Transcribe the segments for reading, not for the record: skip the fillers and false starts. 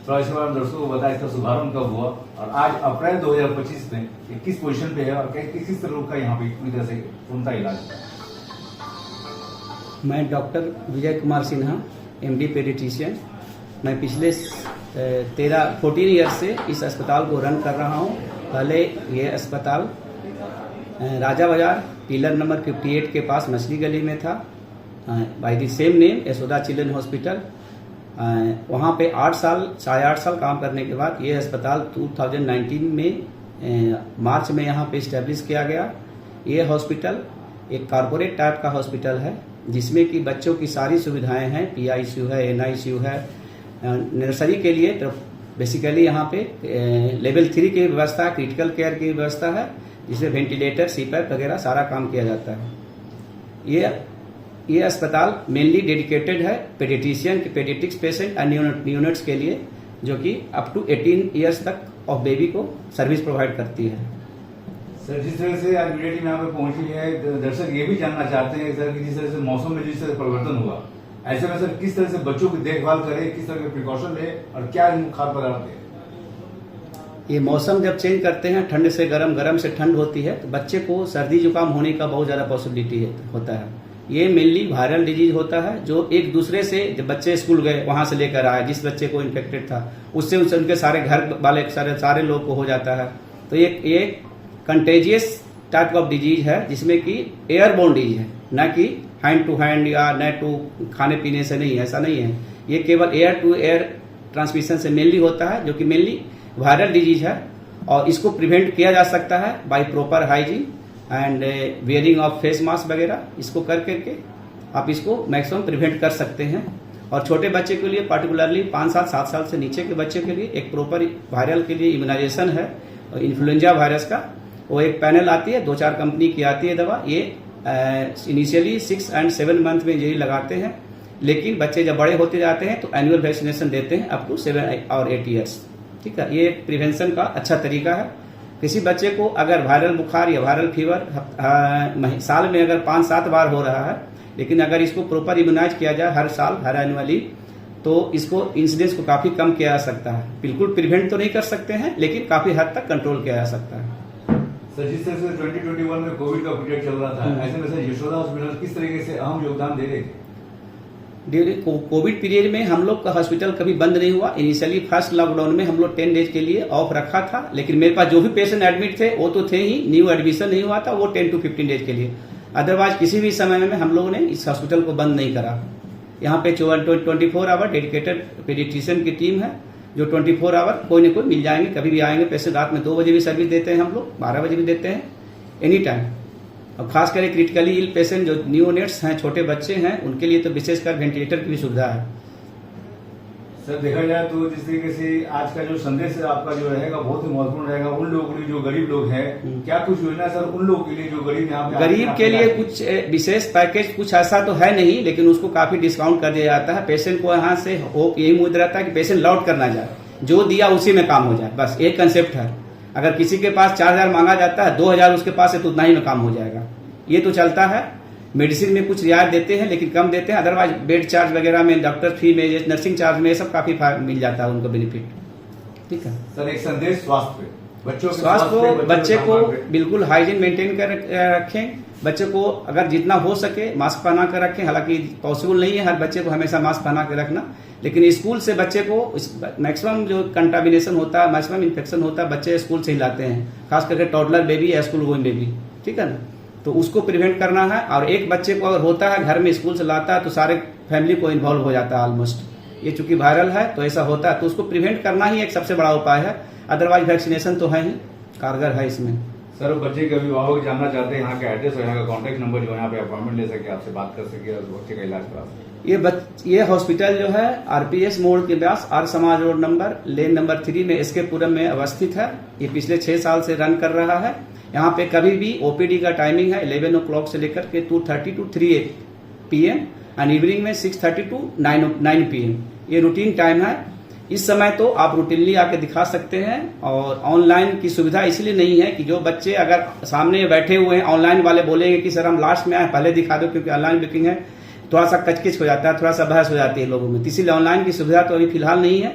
थोड़ा इसके बारे में दर्शकों को बताया इसका शुभारंभ कब हुआ और आज अप्रैल 2025 में ये किस पोजीशन पे है और किस तरह का यहाँ पे पूरी तरह से उनका इलाज है। मैं doctor Vijay Kumar Sinha MD paediatrician. मैं पिछले 14 ईयर से इस अस्पताल को रन कर रहा हूँ। पहले ये अस्पताल राजा बाजार पिलर नंबर 58 के पास मछली गली में था, by the same name Yashoda children hospital. वहाँ पे 8.5 साल काम करने के बाद ये अस्पताल 2019 में मार्च में यहाँ पे इस्टेब्लिश किया गया। ये हॉस्पिटल एक कॉरपोरेट टाइप का हॉस्पिटल है जिसमें कि बच्चों की सारी सुविधाएं हैं। PICU है, NICU है। नर्सरी के लिए तो बेसिकली यहाँ पे लेवल 3 की व्यवस्था, क्रिटिकल केयर की व्यवस्था है जिसमें वेंटिलेटर, CPAP वगैरह सारा काम किया जाता है। ये अस्पताल मेनली डेडिकेटेड है पेडिट्रिशियन, पेडिट्रिक्स पेशेंट एंड न्यूनेट्स के लिए, जो कि अप टू 18 ईयर्स तक ऑफ बेबी को सर्विस प्रोवाइड करती है। सर, जिस तरह से आज मीडिया टीम यहाँ पे पहुंची है, दर्शक ये भी जानना चाहते हैं सर कि जिस तरह से मौसम में जिस तरह से परिवर्तन हुआ, ऐसे में सर किस तरह से बच्चों की देखभाल करें, किस तरह के प्रिकॉशन ले और क्या खाद्य पदार्थ दें। ये मौसम जब चेंज करते हैं, ठंड से गर्म, गर्म से ठंड होती है, तो बच्चे को सर्दी जुकाम होने का बहुत ज्यादा पॉसिबिलिटी होता है। ये मेनली वायरल डिजीज होता है जो एक दूसरे से, जब बच्चे स्कूल गए वहां से लेकर आए, जिस बच्चे को इन्फेक्टेड था उससे उनके सारे घर वाले सारे लोग को हो जाता है। तो ये कंटेजियस टाइप ऑफ डिजीज है जिसमें कि एयरबोर्न डिजीज है, न कि हैंड टू हैंड या न टू खाने पीने से नहीं है, ऐसा नहीं है। ये केवल एयर टू एयर ट्रांसमिशन से मेनली होता है, जो कि मेनली वायरल डिजीज है और इसको प्रिवेंट किया जा सकता है by proper hygiene and wearing of face mask वगैरह। इसको कर करके आप इसको मैक्सिमम प्रिवेंट कर सकते हैं। और छोटे बच्चे के लिए पर्टिकुलरली 5 साल 7 साल से नीचे के बच्चे के लिए एक प्रॉपर वायरल के लिए इम्यूनाइजेशन है, इन्फ्लुएंजा वायरस का। वो एक पैनल आती है, 2-4 कंपनी की आती है दवा। ये इनिशियली 6 and 7 मंथ में यही लगाते हैं, लेकिन बच्चे जब बड़े होते जाते हैं तो एनुअल वैक्सीनेशन देते हैं अप टू 7 और 8 ईयर्स। ठीक है, ये प्रिवेंशन का अच्छा तरीका है। किसी बच्चे को अगर वायरल बुखार या वायरल फीवर साल में अगर 5-7 बार हो रहा है, लेकिन अगर इसको प्रॉपर इम्यूनाइज किया जाए हर साल, हर एनुअली, तो इसको इंसिडेंस को काफी कम किया जा सकता है। बिल्कुल प्रिवेंट तो नहीं कर सकते हैं, लेकिन काफी हद तक कंट्रोल किया जा सकता है। सर, जिस तरह से 2021 में कोविड का पीरियड चल रहा था, ऐसे में सर यशोदा हॉस्पिटल किस तरीके से अहम योगदान दे रहे थे। ड्यूरिंग कोविड पीरियड में हम लोग का हॉस्पिटल कभी बंद नहीं हुआ। इनिशियली फर्स्ट लॉकडाउन में हम लोग 10 डेज के लिए ऑफ रखा था, लेकिन मेरे पास जो भी पेशेंट एडमिट थे वो तो थे ही, न्यू एडमिशन नहीं हुआ था, वो 10 to 15 डेज के लिए। अदरवाइज किसी भी समय में हम लोगों ने इस हॉस्पिटल को बंद नहीं करा। यहाँ पे 24 आवर डेडिकेटेड पेडिट्रिशियन की टीम है जो 24 आवर कोई न कोई मिल जाएंगे, कभी भी आएंगे। पेशेंट रात में 2 बजे भी सर्विस देते हैं हम लोग, 12 बजे भी देते हैं, एनी टाइम। और खास करके क्रिटिकली इल पेशेंट जो न्यूनेट्स हैं, छोटे बच्चे हैं, उनके लिए तो विशेषकर वेंटिलेटर की भी सुविधा है। सर, देखा जाए तो जिस तरीके से आज का जो संदेश आपका जो रहेगा बहुत ही महत्वपूर्ण रहेगा उन लोगों के लिए जो गरीब लोग हैं। क्या कुछ योजना सर उन लोगों के लिए जो गरीब यहाँ पे, गरीब के लिए कुछ विशेष पैकेज कुछ ऐसा तो है नहीं, लेकिन उसको काफी डिस्काउंट कर दिया जाता है। पेशेंट को यहाँ से यही उम्मीद रहता है कि पेशेंट लौट कर ना जाए, जो दिया उसी में काम हो जाए, बस एक कंसेप्ट है। अगर किसी के पास 4,000 मांगा जाता है, 2,000 उसके पास है तो उतना ही में काम हो जाएगा। ये तो चलता है। मेडिसिन में कुछ रियायत देते हैं लेकिन कम देते हैं, अदरवाइज बेड चार्ज वगैरह में, डॉक्टर फी में, नर्सिंग चार्ज में, ये सब काफी मिल जाता है उनको बेनिफिट। ठीक है सर, एक संदेश स्वास्थ्य पे, बच्चों के स्वास्थ्य को, बच्चे को बिल्कुल हाइजीन मेंटेन कर रखें। बच्चे को अगर जितना हो सके मास्क पहना कर रखें। हालांकि पॉसिबल नहीं है हर बच्चे को हमेशा मास्क पहना कर रखना, लेकिन स्कूल से बच्चे को मैक्सिमम जो कंटामिनेशन होता है, मैक्सिमम इन्फेक्शन होता है, बच्चे स्कूल से ही लाते हैं, खास करके टॉडलर बेबी या स्कूल गोइंग बेबी। ठीक है ना, तो उसको प्रिवेंट करना है। और एक बच्चे को अगर होता है घर में, स्कूल से लाता है, तो सारे फैमिली को इन्वॉल्व हो जाता है ऑलमोस्ट। ये चूंकि वायरल है तो ऐसा होता है, तो उसको प्रिवेंट करना ही एक सबसे बड़ा उपाय है। अदरवाइज वैक्सीनेशन तो है ही, कारगर है इसमें। सर, बच्चे के अभिभावक जानना चाहते हैं यहाँ का एड्रेस और यहाँ का कॉन्टेक्ट नंबर जो है, यहाँ पे अपॉइंटमेंट ले सके, आपसे बात कर सके और बच्चे का इलाज करा सके। ये हॉस्पिटल जो है RPS मोड़ के पास Arya Samaj road number lane number 3 में SK पुरम में अवस्थित है। ये पिछले 6 साल से रन कर रहा है। यहाँ पे कभी भी OPD का टाइमिंग है 11 o'clock से लेकर के 2:30 to 3 PM एंड इवनिंग में 6:30 to 9 PM। ये रूटीन टाइम है। इस समय तो आप रूटीनली आके दिखा सकते हैं। और ऑनलाइन की सुविधा इसलिए नहीं है कि जो बच्चे अगर सामने बैठे हुए हैं, ऑनलाइन वाले बोलेंगे कि सर हम लास्ट में आए, पहले दिखा दो, क्योंकि ऑनलाइन बुकिंग है, थोड़ा सा कचकिच हो जाता है, थोड़ा सा बहस हो जाती है लोगों में, इसीलिए ऑनलाइन की सुविधा तो अभी फिलहाल नहीं है।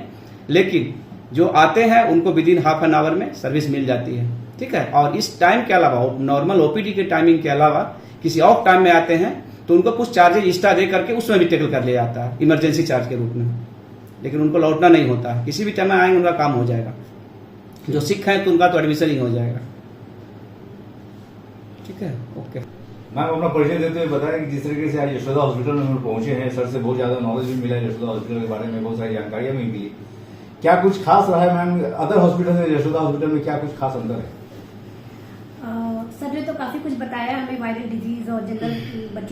लेकिन जो आते हैं उनको with in half an hour में सर्विस मिल जाती है, ठीक है। और इस टाइम के अलावा नॉर्मल ओपीडी के टाइमिंग के अलावा किसी और टाइम में आते हैं तो उनको कुछ चार्जेज एक्स्ट्रा दे करके उसमें भी टेकल कर लिया जाता है इमरजेंसी चार्ज के रूप में, लेकिन उनको लौटना नहीं होता है। किसी भी टाइम में आएंगे उनका काम हो जाएगा। जो सिख हैं तो उनका तो एडमिशन ही हो जाएगा, ठीक है। ओके मैम अपना परिचय देते हुए बताएं कि जिस तरीके से आज यशोदा हॉस्पिटल में हम लोग पहुंचे हैं, सर से बहुत ज्यादा नॉलेज भी मिला है यशोदा हॉस्पिटल के बारे में, बहुत सारी जानकारियां भी मिली। क्या कुछ खास रहा है मैम अदर हॉस्पिटल से यशोदा हॉस्पिटल में, क्या कुछ खास अंतर है? सर ने तो काफी कुछ बताया हमें, वायरल डिजीज और जनरल बच्चों